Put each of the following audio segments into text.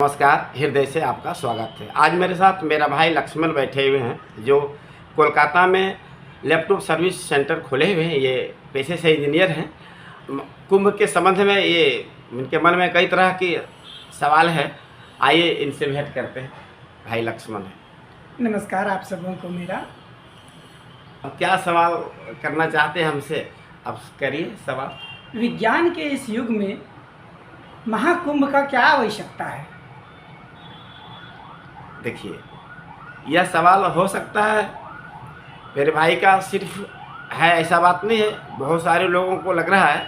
नमस्कार, हृदय से आपका स्वागत है। आज मेरे साथ मेरा भाई लक्ष्मण बैठे हुए हैं जो कोलकाता में लैपटॉप सर्विस सेंटर खोले हुए हैं। ये पेशे से इंजीनियर हैं। कुंभ के संबंध में ये इनके मन में कई तरह की सवाल है। आइए इनसे भेंट करते हैं। भाई लक्ष्मण है। नमस्कार आप सबों को मेरा। अब क्या सवाल करना चाहते हैं हमसे? अब करिए सवाल। विज्ञान के इस युग में महाकुंभ का क्या आवश्यकता है? देखिए, यह सवाल हो सकता है मेरे भाई का सिर्फ है, ऐसा बात नहीं है। बहुत सारे लोगों को लग रहा है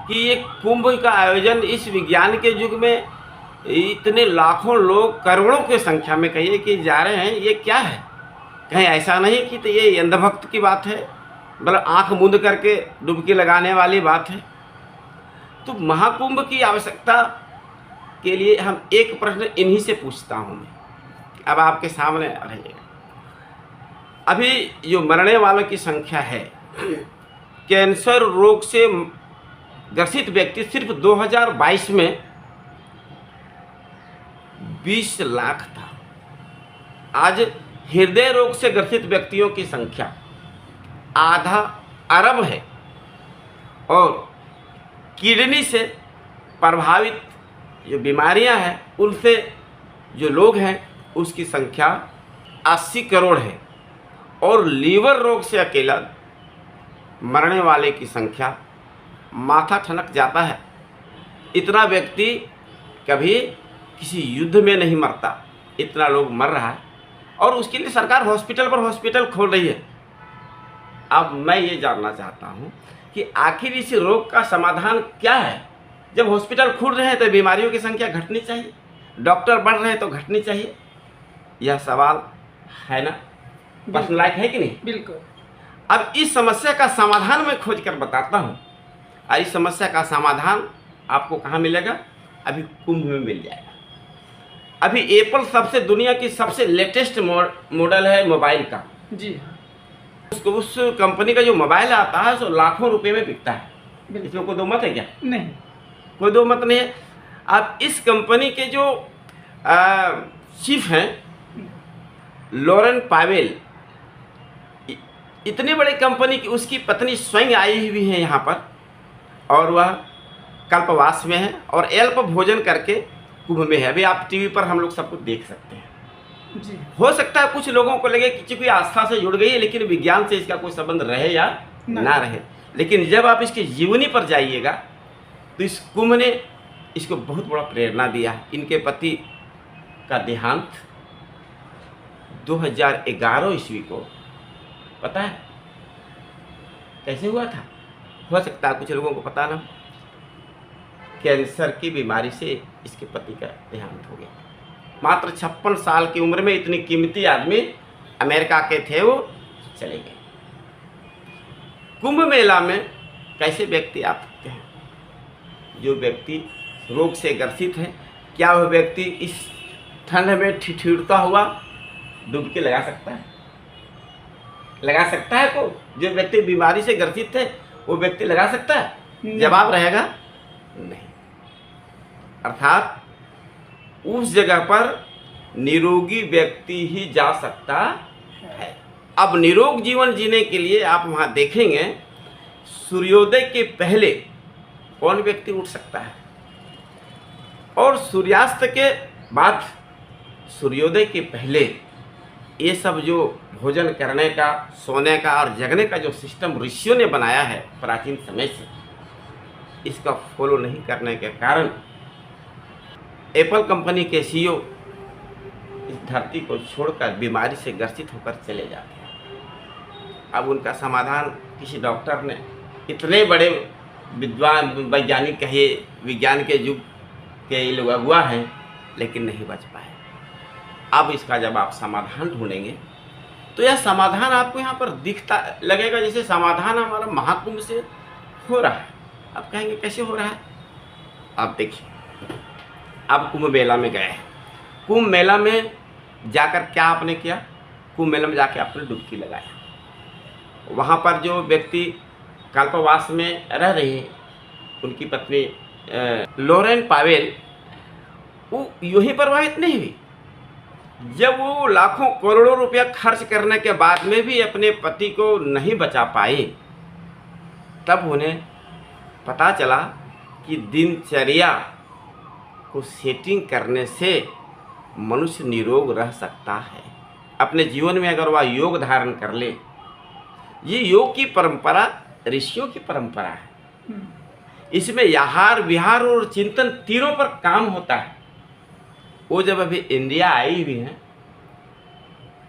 कि ये कुंभ का आयोजन इस विज्ञान के युग में इतने लाखों लोग करोड़ों की संख्या में कहिए कि जा रहे हैं, ये क्या है? कहीं ऐसा नहीं कि तो ये अंधभक्त की बात है, मतलब आंख मूंद करके डुबकी लगाने वाली बात है। तो महाकुंभ की आवश्यकता के लिए हम एक प्रश्न इन्हीं से पूछता हूँ मैं, अब आपके सामने रहिएगा। अभी जो मरने वालों की संख्या है, कैंसर रोग से ग्रसित व्यक्ति सिर्फ 2022 में 20 लाख था। आज हृदय रोग से ग्रसित व्यक्तियों की संख्या आधा अरब है और किडनी से प्रभावित जो बीमारियां हैं उनसे जो लोग हैं उसकी संख्या 80 करोड़ है और लीवर रोग से अकेला मरने वाले की संख्या माथा ठनक जाता है। इतना व्यक्ति कभी किसी युद्ध में नहीं मरता, इतना लोग मर रहा है और उसके लिए सरकार हॉस्पिटल पर हॉस्पिटल खोल रही है। अब मैं ये जानना चाहता हूँ कि आखिर इस रोग का समाधान क्या है? जब हॉस्पिटल खुल रहे हैं तो बीमारियों की संख्या घटनी चाहिए, डॉक्टर बढ़ रहे हैं तो घटनी चाहिए। यह सवाल है ना, प्रश्न लायक है कि नहीं? बिल्कुल। अब इस समस्या का समाधान मैं खोज कर बताता हूँ और इस समस्या का समाधान आपको कहाँ मिलेगा? अभी कुंभ में मिल जाएगा। अभी एप्पल सबसे दुनिया की सबसे लेटेस्ट मॉडल है मोबाइल का जी। उस कंपनी का जो मोबाइल आता है सो लाखों रुपए में बिकता है। इसमें कोई दो मत है क्या? नहीं, कोई दो मत नहीं है। अब इस कंपनी के जो चीफ हैं लॉरेन पावेल, इतनी बड़ी कंपनी की उसकी पत्नी स्वयं आई हुई है यहाँ पर और वह कल्पवास में है और अल्प भोजन करके कुंभ में है। अभी आप टीवी पर हम लोग सब कुछ देख सकते हैं जी। हो सकता है कुछ लोगों को लगे कि कोई आस्था से जुड़ गई है, लेकिन विज्ञान से इसका कोई संबंध रहे या ना रहे। लेकिन जब आप इसकी जीवनी पर जाइएगा तो इस कुंभ ने इसको बहुत बड़ा प्रेरणा दिया। इनके पति का देहांत 2011 ईस्वी को, पता है कैसे हुआ था? हो सकता है कुछ लोगों को पता ना। कैंसर की बीमारी से इसके पति का देहांत हो गया। मात्र 56 साल की उम्र में इतनी कीमती आदमी अमेरिका के थे, वो चले गए। कुंभ मेला में कैसे व्यक्ति आ सकते हैं? जो व्यक्ति रोग से ग्रसित है, क्या वह व्यक्ति इस ठंड में ठिठुरता हुआ डुबकी लगा सकता है? लगा सकता है को? जो व्यक्ति बीमारी से ग्रसित है वो व्यक्ति लगा सकता है? जवाब रहेगा नहीं। अर्थात उस जगह पर निरोगी व्यक्ति ही जा सकता है। अब निरोग जीवन जीने के लिए आप वहाँ देखेंगे सूर्योदय के पहले कौन व्यक्ति उठ सकता है और सूर्यास्त के बाद, सूर्योदय के पहले ये सब जो भोजन करने का, सोने का और जगने का जो सिस्टम ऋषियों ने बनाया है प्राचीन समय से, इसका फॉलो नहीं करने के कारण एप्पल कंपनी के सीईओ इस धरती को छोड़कर बीमारी से ग्रसित होकर चले जाते हैं। अब उनका समाधान किसी डॉक्टर ने, इतने बड़े विद्वान वैज्ञानिक कहिए, विज्ञान के युग के लोग अगुआ हैं, लेकिन नहीं बच पाए। अब इसका जब आप समाधान ढूंढेंगे तो यह समाधान आपको यहाँ पर दिखता लगेगा जैसे समाधान हमारा महाकुंभ से हो रहा है। अब कहेंगे कैसे हो रहा है? आप देखिए, अब कुंभ मेला में गए हैं। कुंभ मेला में जाकर क्या आपने किया? कुंभ मेला में जाकर आपने डुबकी लगाया। वहाँ पर जो व्यक्ति कल्पवास में रह रही है, उनकी पत्नी लॉरेन पावेल, वो यूं ही प्रभावित नहीं हुई। जब वो लाखों करोड़ों रुपया खर्च करने के बाद में भी अपने पति को नहीं बचा पाई, तब उन्हें पता चला कि दिनचर्या को सेटिंग करने से मनुष्य निरोग रह सकता है। अपने जीवन में अगर वह योग धारण कर ले, ये योग की परंपरा ऋषियों की परंपरा है। इसमें आहार विहार और चिंतन तीनों पर काम होता है। वो जब अभी इंडिया आई हुई हैं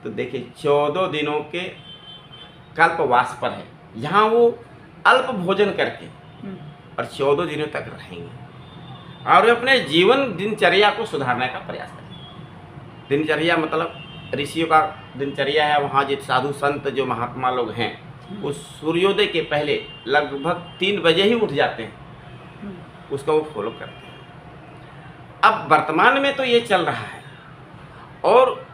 तो देखिए 14 दिनों के कल्पवास पर है। यहाँ वो अल्प भोजन करके और 14 दिनों तक रहेंगे और अपने जीवन दिनचर्या को सुधारने का प्रयास करेंगे। दिनचर्या मतलब ऋषियों का दिनचर्या है। वहाँ जो साधु संत जो महात्मा लोग हैं वो सूर्योदय के पहले लगभग 3 बजे ही उठ जाते हैं, उसका वो फॉलो करते हैं। अब वर्तमान में तो ये चल रहा है और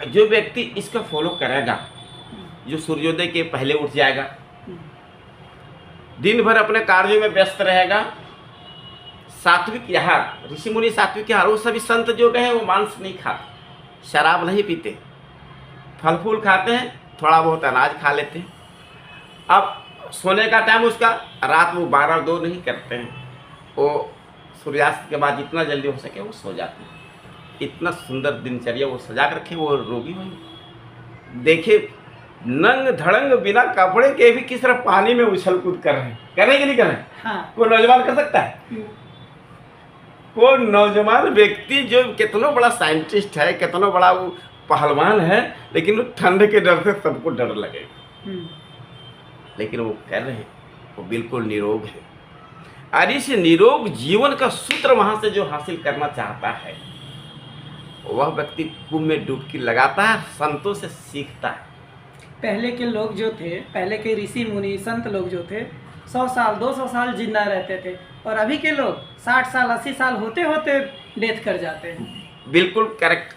जो व्यक्ति इसका फॉलो करेगा, जो सूर्योदय के पहले उठ जाएगा, दिन भर अपने कार्यों में व्यस्त रहेगा, सात्विक आहार, ऋषि मुनि सात्विक आहार, वो सभी संत जो गए हैं वो मांस नहीं खाते, शराब नहीं पीते, फल फूल खाते हैं, थोड़ा बहुत अनाज खा लेते हैं। अब सोने का टाइम उसका रात वो 12-2 नहीं करते हैं, वो सूर्यास्त के बाद जितना जल्दी हो सके वो सो जाते हैं। इतना सुंदर दिनचर्या वो सजा कर रखे, वो रोगी होंगे। देखिए नंग धड़ंग बिना कपड़े के भी किस तरह पानी में उछल कूद कर रहे हैं, करें कि नहीं करें? हाँ। कोई नौजवान कर सकता है? कोई नौजवान व्यक्ति जो कितना बड़ा साइंटिस्ट है, कितना बड़ा वो पहलवान है, लेकिन वो ठंड के डर से सबको डर लगेगा, लेकिन वो कर रहे हैं, वो बिल्कुल निरोग है। और इस निरोग जीवन का सूत्र वहां से जो हासिल करना चाहता है, वह व्यक्ति कुंभ में डुबकी लगाता है, संतों से सीखता है। पहले के लोग जो थे, पहले के ऋषि मुनि संत लोग जो थे 100 साल 200 साल जिंदा रहते थे, और अभी के लोग 60 साल 80 साल होते होते डेथ कर जाते हैं। बिल्कुल करेक्ट।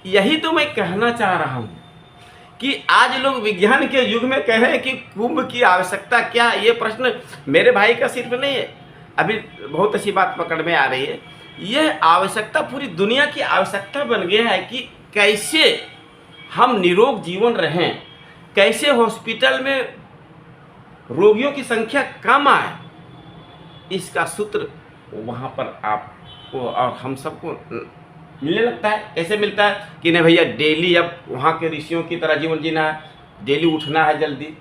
यही तो मैं कहना चाह रहा हूँ कि आज लोग विज्ञान के युग में कह रहे हैं कि कुंभ की आवश्यकता क्या। ये प्रश्न मेरे भाई का सिर्फ नहीं है, अभी बहुत अच्छी बात पकड़ में आ रही है। यह आवश्यकता पूरी दुनिया की आवश्यकता बन गया है कि कैसे हम निरोग जीवन रहें, कैसे हॉस्पिटल में रोगियों की संख्या कम आए। इसका सूत्र वहाँ पर आपको और हम सबको मिलने लगता है। कैसे मिलता है कि नहीं भैया, डेली अब वहाँ के ऋषियों की तरह जीवन जीना है, डेली उठना है जल्दी।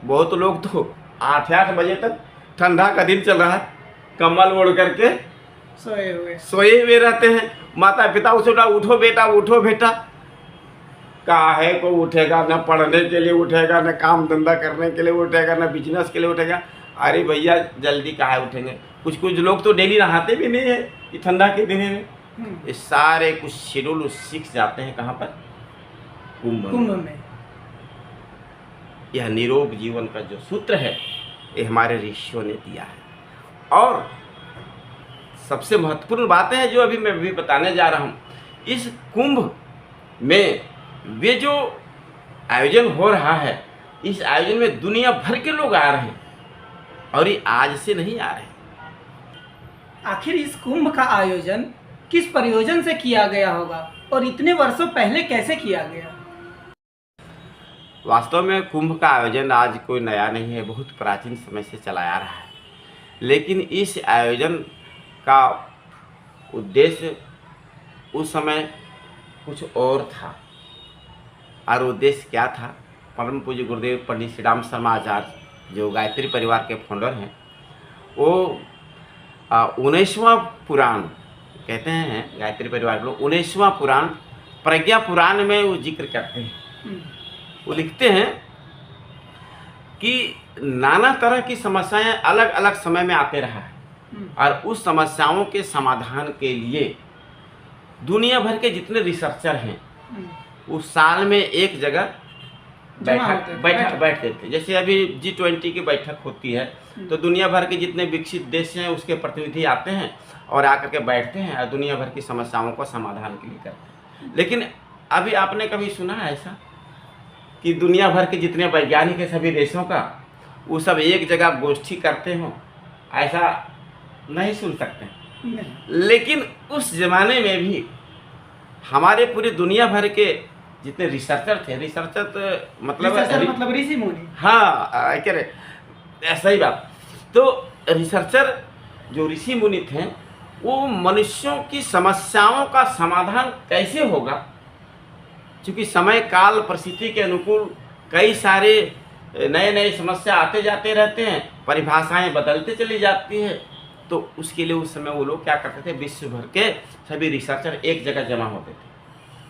बहुत लोग तो 8-8 बजे तक, ठंडा का दिन चल रहा है, कम्बल ओढ़ करके सोए हुए रहते हैं। माता पिता उसे उठो बेटा उठो बेटा, काहे को उठेगा? न पढ़ने के लिए उठेगा, न काम धंधा करने के लिए उठेगा, न बिजनेस के लिए उठेगा। अरे भैया जल्दी काहे उठेंगे? कुछ लोग तो डेली नहाते भी नहीं है कि ठंडा के दिन में। ये सारे कुछ शेड्यूल सीख जाते हैं कहाँ पर? कुंभ में। यह निरोग जीवन का जो सूत्र है ये हमारे ऋषियों ने दिया है। और सबसे महत्वपूर्ण बातें हैं जो अभी मैं भी बताने जा रहा हूँ। इस कुंभ में वे जो आयोजन हो रहा है, इस आयोजन में दुनिया भर के लोग आ रहे हैं और ये आज से नहीं आ रहे। आखिर इस कुंभ का आयोजन किस प्रयोजन से किया गया होगा और इतने वर्षों पहले कैसे किया गया? वास्तव में कुंभ का आयोजन आज कोई नया नहीं है, बहुत प्राचीन समय से चला आ रहा है। लेकिन इस आयोजन का उद्देश्य उस समय कुछ और था। और उद्देश्य क्या था? परम पूज्य गुरुदेव पंडित श्री राम शर्मा आचार्य जो गायत्री परिवार के फाउंडर हैं, वो 19वां पुराण कहते हैं गायत्री परिवार को, 19वां पुराण प्रज्ञा पुराण में वो जिक्र करते हैं। वो लिखते हैं कि नाना तरह की समस्याएं अलग अलग समय में आते रहा है और उस समस्याओं के समाधान के लिए दुनिया भर के जितने रिसर्चर हैं वो साल में एक जगह बैठते थे। जैसे अभी G20 की बैठक होती है तो दुनिया भर के जितने विकसित देश हैं उसके प्रतिनिधि आते हैं और आकर के बैठते हैं और दुनिया भर की समस्याओं का समाधान के लिए करते हैं। लेकिन अभी आपने कभी सुना है ऐसा कि दुनिया भर के जितने वैज्ञानिक हैं सभी देशों का, वो सब एक जगह गोष्ठी करते हों? ऐसा नहीं सुन सकते। नहीं। लेकिन उस जमाने में भी हमारे पूरी दुनिया भर के जितने रिसर्चर थे, रिसर्चर तो मतलब ऋषि मुनि। हाँ, कह रहे ऐसा ही बात। तो रिसर्चर जो ऋषि मुनि थे, वो मनुष्यों की समस्याओं का समाधान कैसे होगा, क्योंकि समय काल परिस्थिति के अनुकूल कई सारे नए नए समस्या आते जाते रहते हैं, परिभाषाएं बदलते चली जाती है। तो उसके लिए उस समय वो लोग क्या करते थे, विश्व भर के सभी रिसर्चर एक जगह जमा होते थे।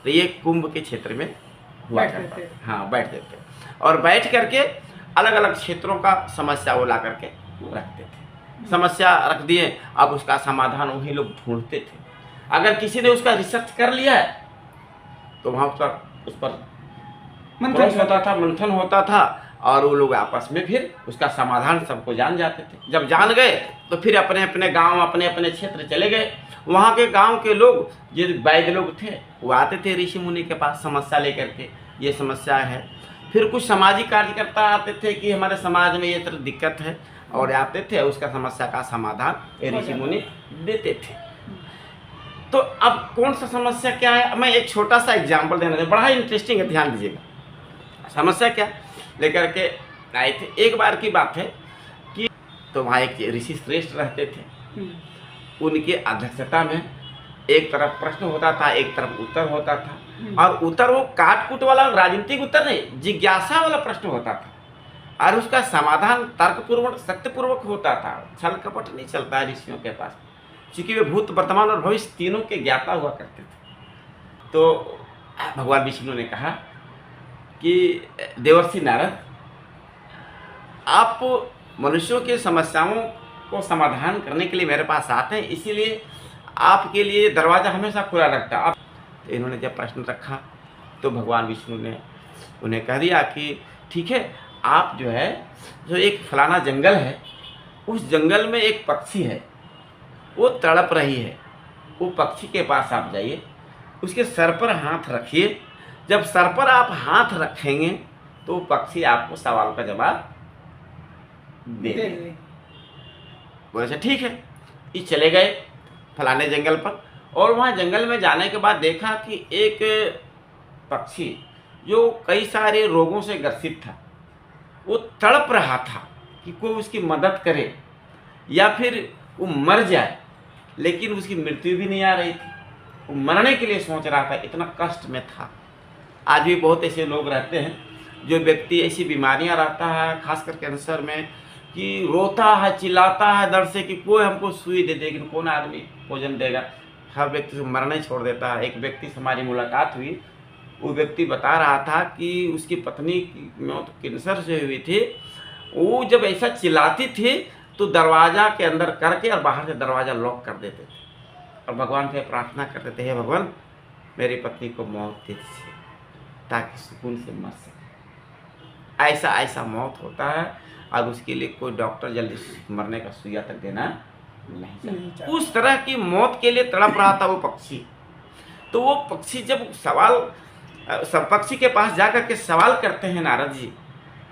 तो ये कुंभ के क्षेत्र में हुआ करता था। हाँ, बैठते थे और बैठ करके अलग अलग क्षेत्रों का समस्या वो ला करके रखते थे। समस्या रख दिए, अब उसका समाधान वही लोग ढूंढते थे। अगर किसी ने उसका रिसर्च कर लिया है तो वहाँ उस पर मंथन होता था, मंथन होता था, और वो लोग आपस में फिर उसका समाधान सबको जान जाते थे। जब जान गए तो फिर अपने अपने गांव, अपने अपने क्षेत्र चले गए। वहाँ के गांव के लोग, जो वैद्य लोग थे, वो आते थे ऋषि मुनि के पास समस्या लेकर के, ये समस्या है। फिर कुछ सामाजिक कार्यकर्ता आते थे कि हमारे समाज में ये तरह दिक्कत है, और आते थे, उसका समस्या का समाधान ये ऋषि मुनि देते थे। तो अब कौन सा समस्या क्या है, मैं एक छोटा सा एग्जाम्पल देना चाहूँ, बड़ा इंटरेस्टिंग है, ध्यान दीजिएगा। समस्या क्या लेकर के आए थे, एक बार की बात है कि तो वहाँ एक ऋषि श्रेष्ठ रहते थे। उनके अध्यक्षता में एक तरफ प्रश्न होता था, एक तरफ उत्तर होता था, और उत्तर वो काट कूट वाला राजनीतिक उत्तर नहीं, जिज्ञासा वाला प्रश्न होता था, और उसका समाधान तर्कपूर्वक, सत्यपूर्वक होता था। छल कपट नहीं चलता है ऋषियों के पास, क्योंकि वे भूत, वर्तमान और भविष्य तीनों के ज्ञाता हुआ करते थे। तो भगवान विष्णु ने कहा कि देवर्षि नारद, आप मनुष्यों की समस्याओं को समाधान करने के लिए मेरे पास आते हैं, इसीलिए आपके लिए दरवाज़ा हमेशा खुला रखता है। तो इन्होंने जब प्रश्न रखा तो भगवान विष्णु ने उन्हें कह दिया कि ठीक है, आप जो है, जो एक फलाना जंगल है, उस जंगल में एक पक्षी है, वो तड़प रही है, वो पक्षी के पास आप जाइए, उसके सर पर हाथ रखिए। जब सर पर आप हाथ रखेंगे तो वो पक्षी आपको सवाल का जवाब दे देंगे। बोले अच्छा ठीक है। ये चले गए फलाने जंगल पर, और वहाँ जंगल में जाने के बाद देखा कि एक पक्षी जो कई सारे रोगों से ग्रसित था, वो तड़प रहा था कि कोई उसकी मदद करे या फिर वो मर जाए, लेकिन उसकी मृत्यु भी नहीं आ रही थी। वो मरने के लिए सोच रहा था, इतना कष्ट में था। आज भी बहुत ऐसे लोग रहते हैं, जो व्यक्ति ऐसी बीमारियां रहता है, खासकर कैंसर में, कि रोता है, चिल्लाता है दर्द से कि कोई हमको सुई दे दे, लेकिन कौन आदमी भोजन देगा। हर व्यक्ति से मरना ही छोड़ देता है। एक व्यक्ति से हमारी मुलाकात हुई, वो व्यक्ति बता रहा था कि उसकी पत्नी की मौत कैंसर से हुई थी। वो जब ऐसा चिल्लाती थी तो दरवाज़ा के अंदर करके और बाहर से दरवाज़ा लॉक कर देते थे, और भगवान से प्रार्थना करते थे, हे भगवान, मेरी पत्नी को मौत दे दीजिए ताकि सुकून से मर सके। ऐसा ऐसा मौत होता है, और उसके लिए कोई डॉक्टर जल्दी मरने का सुइया तक देना नहीं चाहता। उस तरह की मौत के लिए तड़प रहा था वो पक्षी। तो वो पक्षी जब सब पक्षी के पास जाकर के सवाल करते हैं नारद जी,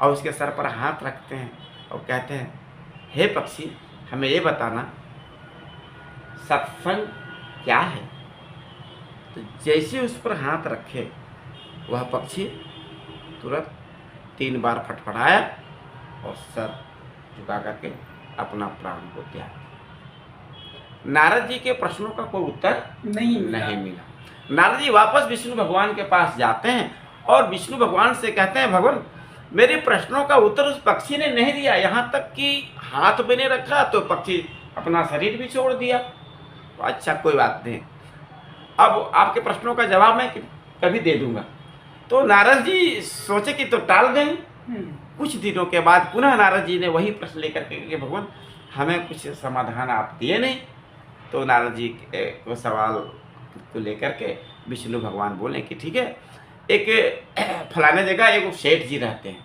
और उसके सर पर हाथ रखते हैं और कहते हैं, हे पक्षी, हमें ये बताना सत्संग क्या है। तो जैसे उस पर हाथ रखे, वह पक्षी तुरंत 3 बार फटफटाया और सर झुका करके अपना प्राण को त्याग दिया। नारद जी के प्रश्नों का कोई उत्तर नहीं मिला। नारद जी वापस विष्णु भगवान के पास जाते हैं और विष्णु भगवान से कहते हैं, भगवान, मेरे प्रश्नों का उत्तर उस पक्षी ने नहीं दिया, यहाँ तक कि हाथ भी नहीं रखा, तो पक्षी अपना शरीर भी छोड़ दिया। तो अच्छा, कोई बात नहीं, अब आपके प्रश्नों का जवाब मैं कभी दे दूंगा। तो नारद जी सोचे कि तो टाल दें। कुछ दिनों के बाद पुनः नारद जी ने वही प्रश्न लेकर के, भगवान, हमें कुछ समाधान आप दिए नहीं। तो नारद जी को सवाल को लेकर के विष्णु भगवान बोले कि ठीक है, एक फलाने जगह एक सेठ जी रहते हैं,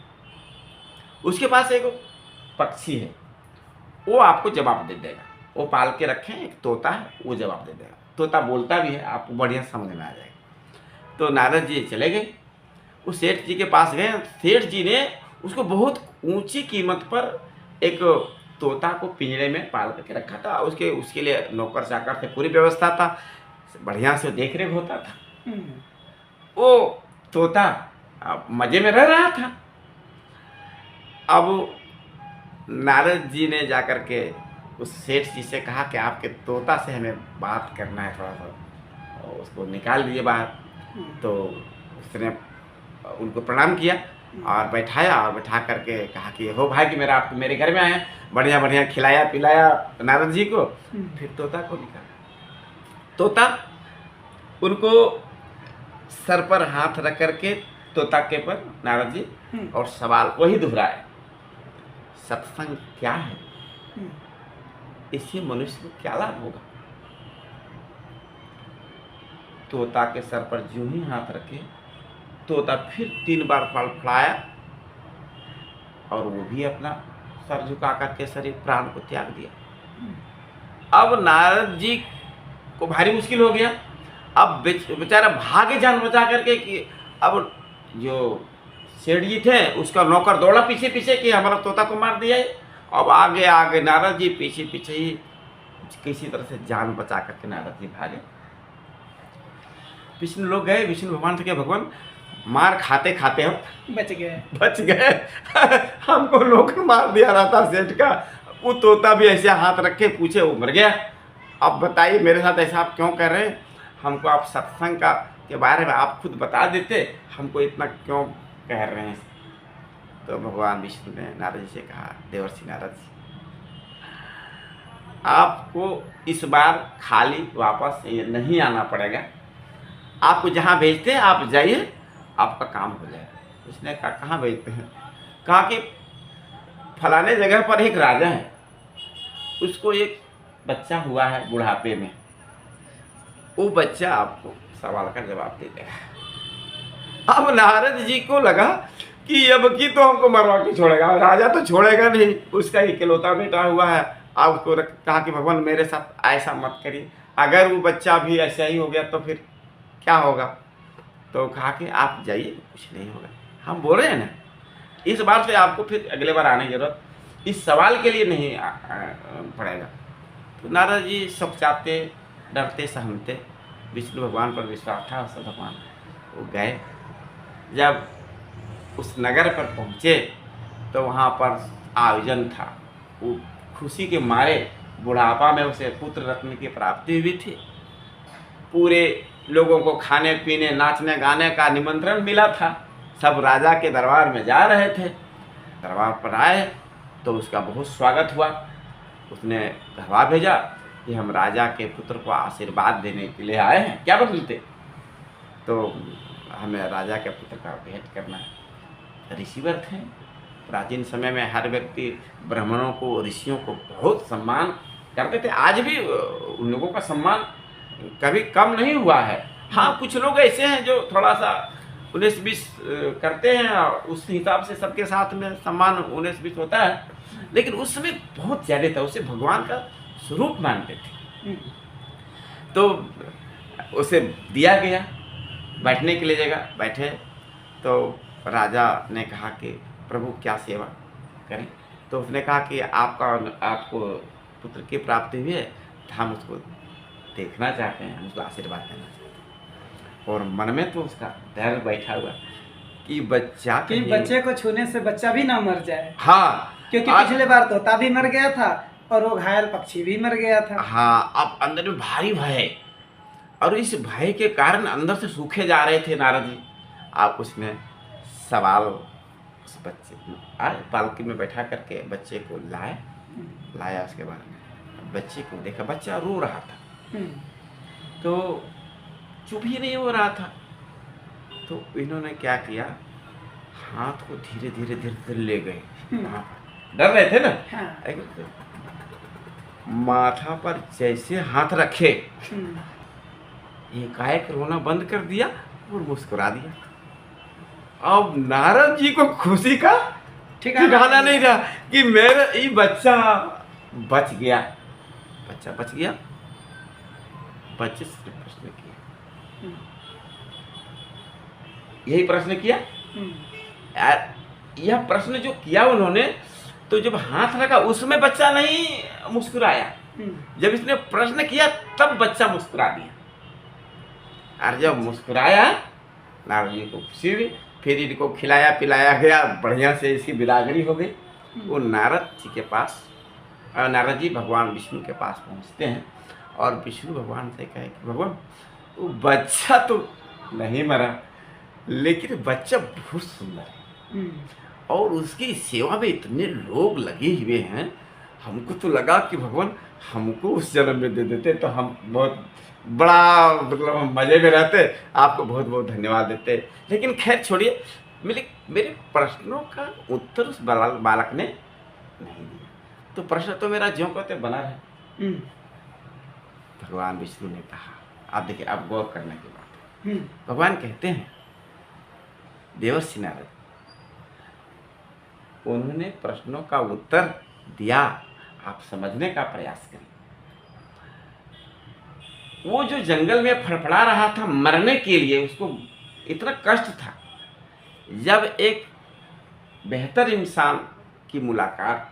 उसके पास एक पक्षी है, वो आपको जवाब दे देगा। वो पाल के रखें, एक तोता है, वो जवाब दे देगा। तोता बोलता भी है, आपको बढ़िया समझ में आ जाएगा। तो नारद जी चले गए, उस सेठ जी के पास गए। सेठ जी ने उसको बहुत ऊंची कीमत पर एक तोता को पिंजरे में पाल करके रखा था। उसके उसके लिए नौकर चाकर थे, पूरी व्यवस्था था, बढ़िया से देख रेख होता था। वो तोता मजे में रह रहा था। अब नारद जी ने जाकर के उस सेठ जी से कहा कि आपके तोता से हमें बात करना है थोड़ा सा, और उसको निकाल दिए बाहर। तो उसने उनको प्रणाम किया और बैठाया, और बैठा करके कहा कि हो भाई कि मेरा आप मेरे घर में आए हैं, बढ़िया बढ़िया खिलाया पिलाया नारद जी को। फिर तोता को निकाला। तोता उनको सर पर हाथ रख करके तोता के पर नारद जी और सवाल वही दोहराए, सत्संग क्या है, इससे मनुष्य को क्या लाभ होगा। तोता के सर पर जो ही हाथ रखे, तोता फिर 3 बार फड़फड़ाया और वो भी अपना सर झुका करके शरीर प्राण को त्याग दिया। अब नारद जी को भारी मुश्किल हो गया। अब बेचारा भागे जान बचा करके कि अब जो सेठ जी थे उसका नौकर दौड़ा पीछे पीछे कि हमारा तोता को मार दिया है। अब आगे आगे नारद जी पीछे पीछे ही किसी तरह से जान बचा करके नारद जी भागे। विष्णु लोग गए, विष्णु भगवान से, भगवान मार खाते खाते हम बच गए हमको नौकर मार दिया रहा था सेठ का, वो तोता भी ऐसे हाथ रखे पूछे वो मर गया। अब बताइए मेरे साथ ऐसा आप क्यों कर रहे हैं, हमको आप सत्संग का के बारे में आप खुद बता देते, हमको इतना क्यों कह रहे हैं। तो भगवान विष्णु ने नारद जी से कहा, देवर्षि नारद जी, आपको इस बार खाली वापस नहीं आना पड़ेगा, आपको जहाँ भेजते हैं आप जाइए, आपका काम हो जाएगा। उसने कहा कहाँ भेजते हैं, कहा कि फलाने जगह पर एक राजा है, उसको एक बच्चा हुआ है बुढ़ापे में, वो बच्चा आपको सवाल का जवाब दे देगा। अब नारद जी को लगा कि अब की तो हमको मरवा के छोड़ेगा, राजा तो छोड़ेगा नहीं, उसका इकलौता बेटा हुआ है। आप उसको कहा कि भगवान मेरे साथ ऐसा मत करिए, अगर वो बच्चा भी ऐसा ही हो गया तो फिर क्या होगा। तो कहा कि आप जाइए, कुछ नहीं होगा, हम बोल रहे हैं ना, इस बार से आपको फिर अगले बार आने की जरूरत इस सवाल के लिए नहीं पड़ेगा। तो नारद जी सकचाते डरते सहमते, विष्णु भगवान पर विश्वास था, सब भगवान वो गए। जब उस नगर पर पहुँचे तो वहाँ पर आयोजन था, वो खुशी के मारे बुढ़ापा में उसे पुत्र रत्न की प्राप्ति हुई थी। पूरे लोगों को खाने पीने नाचने गाने का निमंत्रण मिला था, सब राजा के दरबार में जा रहे थे। दरबार पर आए तो उसका बहुत स्वागत हुआ। उसने कहवा भेजा कि हम राजा के पुत्र को आशीर्वाद देने के लिए आए हैं, क्या बदलते, तो हमें राजा के पुत्र का भेंट करना है। ऋषिवर थे, प्राचीन समय में हर व्यक्ति ब्राह्मणों को ऋषियों को बहुत सम्मान करते थे, आज भी उन लोगों का सम्मान कभी कम नहीं हुआ है। हाँ, कुछ लोग ऐसे हैं जो थोड़ा सा 19-20 करते हैं, उस हिसाब से सबके साथ में सम्मान 19-20 होता है, लेकिन उस समय बहुत ज़्यादा था, उसे भगवान का स्वरूप मानते थे। तो उसे दिया गया बैठने के लिए जगह, बैठे तो राजा ने कहा कि प्रभु क्या सेवा करें। तो उसने कहा कि आपको पुत्र की प्राप्ति हुई है, तो हम उसको देखना चाहते हैं, हम उसको आशीर्वाद देना चाहते हैं। और मन में तो उसका डर बैठा हुआ कि बच्चे को छूने से बच्चा भी ना मर जाए। हाँ, क्योंकि पिछले बार तोता भी मर गया था और वो घायल पक्षी भी मर गया था। हाँ, अब अंदर में भारी भय, और इस भय के कारण अंदर से सूखे जा रहे थे नारद जी। आप उसने सवाल उस बच्चे आए, पालकी में बैठा करके बच्चे को लाया। उसके बाद बच्चे को देखा, बच्चा रो रहा था, तो चुप ही नहीं हो रहा था। तो इन्होंने क्या किया, हाथ को धीरे धीरे ले गए, डर रहे थे ना। हाँ। माथा पर जैसे हाथ रखे, एकाएक रोना बंद कर दिया और मुस्कुरा दिया। अब नारद जी को खुशी का ठिकाना नहीं था कि मेरा ये बच्चा बच गया। बच्चा बच गया। बच्चे से प्रश्न किया, यही प्रश्न किया। यह प्रश्न जो किया उन्होंने, तो जब हाथ लगा उसमें बच्चा नहीं मुस्कुराया, जब इसने प्रश्न किया तब बच्चा मुस्कुरा दिया। और जब मुस्कुराया नारद जी को खुशी हुई, फिर इनको खिलाया पिलाया गया, बढ़िया से इसकी बिरादरी हो गई। वो नारद जी के पास, नारद जी भगवान विष्णु के पास पहुंचते हैं और विष्णु भगवान से कहे कि भगवान वो बच्चा तो नहीं मरा, लेकिन बच्चा बहुत सुंदर है और उसकी सेवा में इतने लोग लगे हुए हैं, हमको तो लगा कि भगवान हमको उस जन्म में दे देते तो हम बहुत बड़ा मतलब हम मज़े में रहते, आपको बहुत बहुत धन्यवाद देते। लेकिन खैर छोड़िए, मेरे प्रश्नों का उत्तर उस बालक ने नहीं दिया, तो प्रश्न तो मेरा ज्यों कहते बना रहे। भगवान विष्णु ने कहा, आप देखिए, आप गौर करने की बात है। भगवान कहते हैं देवर्षि नारद, उन्होंने प्रश्नों का उत्तर दिया, आप समझने का प्रयास करें। वो जो जंगल में फड़फड़ा रहा था मरने के लिए, उसको इतना कष्ट था, जब एक बेहतर इंसान की मुलाकात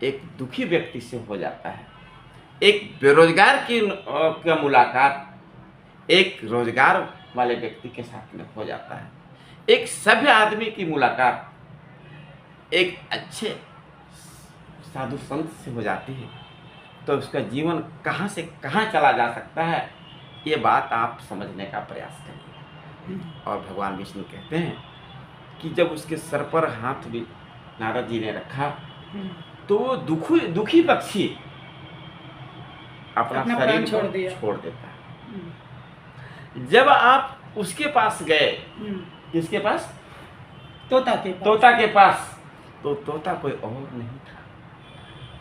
एक दुखी व्यक्ति से हो जाता है, एक बेरोजगार की मुलाकात एक रोजगार वाले व्यक्ति के साथ में हो जाता है, एक सभ्य आदमी की मुलाकात एक अच्छे साधु संत से हो जाती है, तो उसका जीवन कहाँ से कहाँ चला जा सकता है, ये बात आप समझने का प्रयास करिए। और भगवान विष्णु कहते हैं कि जब उसके सर पर हाथ भी नारद जी ने रखा, तो वो दुखी पक्षी अपना शरीर छोड़ देता है। जब आप उसके पास गए, किसके पास? तोता के पास, तो तोता कोई और नहीं था,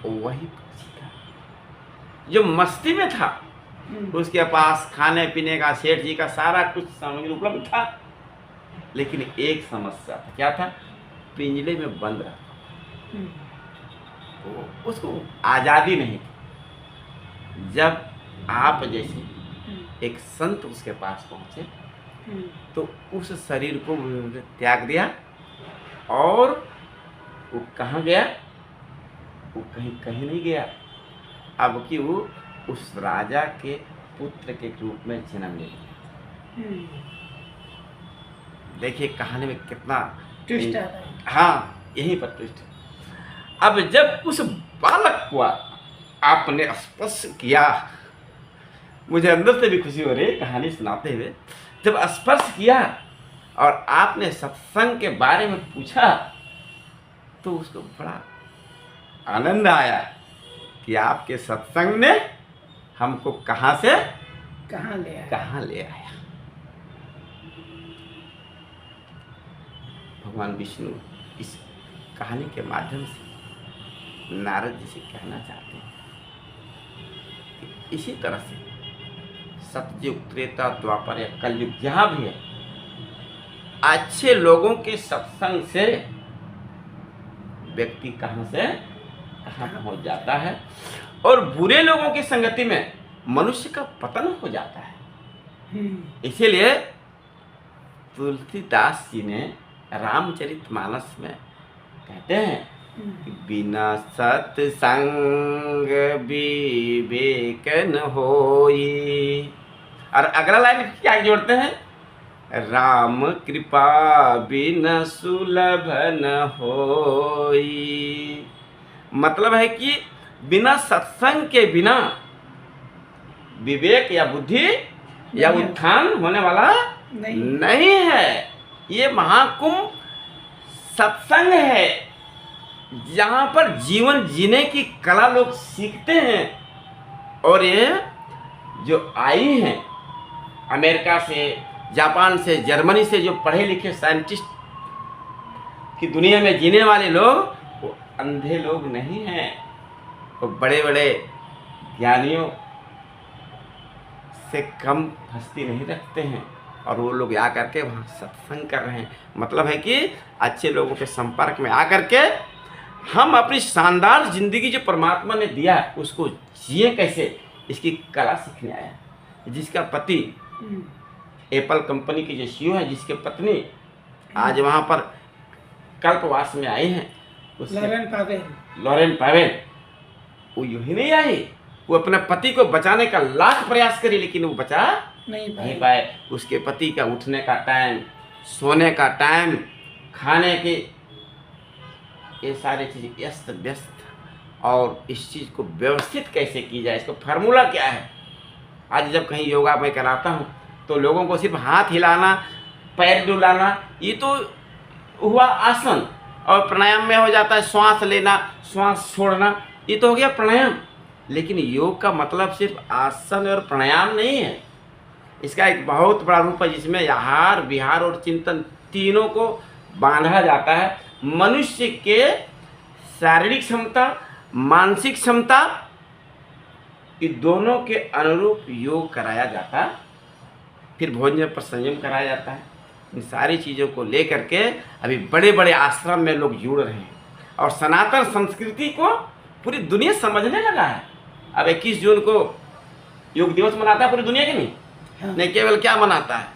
वही पक्षी था जो मस्ती में था। उसके पास खाने पीने का, सेठ जी का सारा कुछ सामग्री उपलब्ध था, लेकिन एक समस्या था। क्या था? पिंजरे में बंद रहा, तो उसको आज़ादी नहीं थी। जब आप जैसे एक संत उसके पास पहुंचे, तो उस शरीर को त्याग दिया और वो कहाँ गया? वो कहीं नहीं गया, अब कि वो उस राजा के पुत्र के रूप में जन्म ले लिया। देखिए कहानी में कितना ट्विस्ट आता है। हाँ, यहीं पर ट्विस्ट। अब जब उस बालक को आपने स्पर्श किया, मुझे अंदर से भी खुशी हो रही है कहानी सुनाते हुए। जब स्पर्श किया और आपने सत्संग के बारे में पूछा, तो उसको बड़ा आनंद आया कि आपके सत्संग ने हमको कहाँ से कहाँ ले आया। भगवान विष्णु इस कहानी के माध्यम से नारद जी से कहना चाहते हैं कि इसी तरह से सतयुग, त्रेता, द्वापर या कलयुग जहाँ भी है, अच्छे लोगों के सत्संग से व्यक्ति कहाँ से कहाँ पहुँच जाता है, और बुरे लोगों की संगति में मनुष्य का पतन हो जाता है। इसीलिए तुलसीदास जी ने रामचरितमानस में कहते हैं कि बिना सत्संग विवेक न होई। और अगला लाइन क्या जोड़ते हैं? राम कृपा बिना सुलभ न होई। मतलब है कि बिना सत्संग के बिना विवेक या बुद्धि या उत्थान होने वाला नहीं है। ये महाकुंभ सत्संग है, जहाँ पर जीवन जीने की कला लोग सीखते हैं। और ये जो आई हैं अमेरिका से, जापान से, जर्मनी से, जो पढ़े लिखे साइंटिस्ट की दुनिया में जीने वाले लोग, वो अंधे लोग नहीं हैं, वो बड़े बड़े ज्ञानियों से कम हस्ती नहीं रखते हैं, और वो लोग आ करके वहाँ सत्संग कर रहे हैं। मतलब है कि अच्छे लोगों के संपर्क में आकर के हम अपनी शानदार जिंदगी जो परमात्मा ने दिया है उसको जिए कैसे, इसकी कला सीखने आया है। जिसका पति एप्पल कंपनी की जो CEO है, जिसके पत्नी आज वहाँ पर कल्पवास में आए हैं, लॉरेन पावेल। लॉरेन पावेल, वो यूं ही नहीं आई। वो अपने पति को बचाने का लाख प्रयास करी, लेकिन वो बचा नहीं पाए। उसके पति का उठने का टाइम, सोने का टाइम, खाने की, ये सारी चीज़ें व्यस्त व्यस्त। और इस चीज़ को व्यवस्थित कैसे की जाए, इसको फार्मूला क्या है। आज जब कहीं योगा मैं कराता हूँ तो लोगों को सिर्फ हाथ हिलाना, पैर डुलाना, ये तो हुआ आसन। और प्राणायाम में हो जाता है श्वास लेना, श्वास छोड़ना, ये तो हो गया प्राणायाम। लेकिन योग का मतलब सिर्फ आसन और प्राणायाम नहीं है। इसका एक बहुत बड़ा रूप है जिसमें आहार, विहार और चिंतन तीनों को बांधा जाता है। मनुष्य के शारीरिक क्षमता, मानसिक क्षमता, ये दोनों के अनुरूप योग कराया जाता है। फिर भोजन पर संयम कराया जाता है। इन सारी चीज़ों को लेकर के अभी बड़े बड़े आश्रम में लोग जुड़ रहे हैं और सनातन संस्कृति को पूरी दुनिया समझने लगा है। अब 21 जून को योग दिवस मनाता है पूरी दुनिया की नहीं। हाँ। नहीं केवल क्या मनाता है,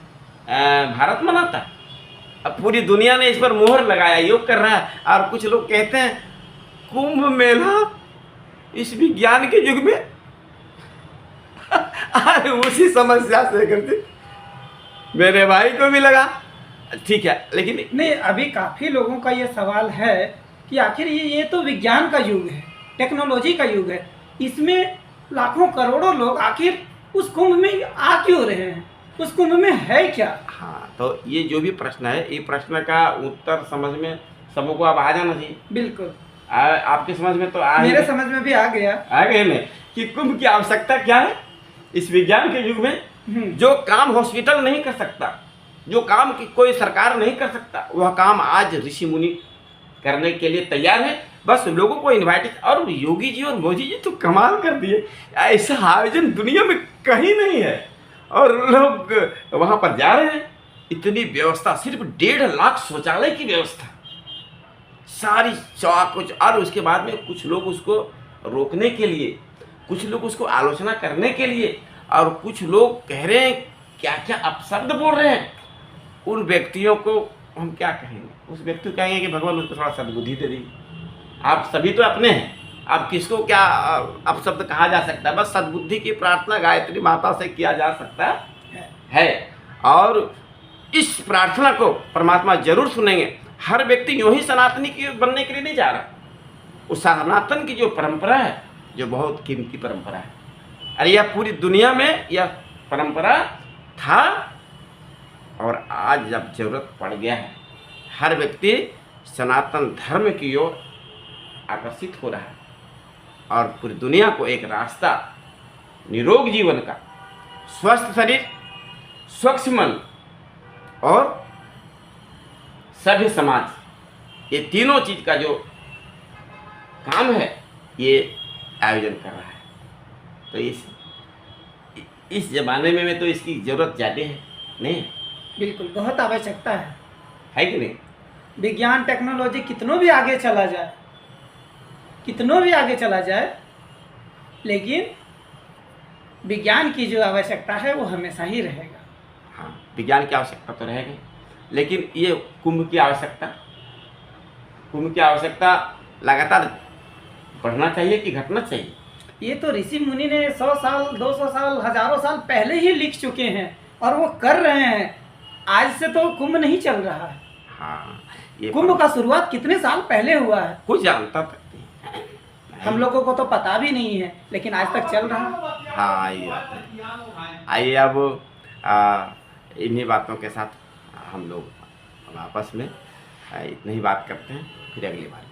भारत मनाता है। अब पूरी दुनिया ने इस पर मोहर लगाया, योग कर रहा है। और कुछ लोग कहते हैं कुंभ मेला इस विज्ञान के युग में अरे उसी समस्या से करते मेरे भाई को भी लगा ठीक है। लेकिन नहीं, अभी काफ़ी लोगों का ये सवाल है कि आखिर ये तो विज्ञान का युग है, टेक्नोलॉजी का युग है, इसमें लाखों करोड़ों लोग आखिर उस कुंभ में आ क्यों रहे हैं, उस कुंभ में है क्या। हाँ, तो ये जो भी प्रश्न है, ये प्रश्न का उत्तर समझ में सबको अब आ जाना चाहिए। बिल्कुल आपके समझ में तो आ, मेरे समझ में भी आ गया ना कि कुंभ की आवश्यकता क्या है इस विज्ञान के युग में। जो काम हॉस्पिटल नहीं कर सकता, जो काम की कोई सरकार नहीं कर सकता, वह काम आज ऋषि मुनि करने के लिए तैयार है। बस लोगों को इनवाइट। और योगी जी और मोदी जी तो कमाल कर दिए, ऐसा आयोजन दुनिया में कहीं नहीं है और लोग वहाँ पर जा रहे हैं। इतनी व्यवस्था, सिर्फ 1.5 लाख शौचालय की व्यवस्था, सारी कुछ। और उसके बाद में कुछ लोग उसको रोकने के लिए, कुछ लोग उसको आलोचना करने के लिए, और कुछ लोग कह रहे हैं क्या क्या अपशब्द बोल रहे हैं। उन व्यक्तियों को हम क्या कहेंगे, उस व्यक्ति को कहेंगे कि भगवान उसको थोड़ा सद्बुद्धि दे दी। आप सभी तो अपने हैं, आप किसको क्या अपशब्द कहा जा सकता है। बस सद्बुद्धि की प्रार्थना गायत्री माता से किया जा सकता है। और इस प्रार्थना को परमात्मा जरूर सुनेंगे। हर व्यक्ति यूं ही सनातनी की बनने के लिए नहीं जा रहा। उस सनातन की जो परंपरा है, जो बहुत कीमती परंपरा है, अरे यह पूरी दुनिया में यह परंपरा था। और आज जब जरूरत पड़ गया है, हर व्यक्ति सनातन धर्म की ओर आकर्षित हो रहा है और पूरी दुनिया को एक रास्ता निरोग जीवन का, स्वस्थ शरीर, स्वच्छ मन और सभ्य समाज, ये तीनों चीज का जो काम है ये आयोजन कर रहा है। तो इस जमाने में तो इसकी जरूरत ज़्यादा है नहीं? बिल्कुल बहुत आवश्यकता है कि नहीं? विज्ञान टेक्नोलॉजी कितनों भी आगे चला जाए, कितनों भी आगे चला जाए, लेकिन विज्ञान की जो आवश्यकता है वो हमेशा ही रहेगा। हाँ, विज्ञान की आवश्यकता तो रहेगी, लेकिन ये कुंभ की आवश्यकता लगातार बढ़ना चाहिए कि घटना चाहिए। ये तो ऋषि मुनि ने 100 साल, 200 साल, हजारों साल पहले ही लिख चुके हैं और वो कर रहे हैं। आज से तो कुंभ नहीं चल रहा है। हाँ, ये कुंभ का शुरुआत कितने साल पहले हुआ है, कुछ जानता तक नहीं। हम लोगों को तो पता भी नहीं है, लेकिन आज तक चल रहा है। हाँ, ये बात है। आइए अब इन्हीं बातों के साथ हम लोग आपस में इतनी ही बात करते हैं, फिर अगली बार।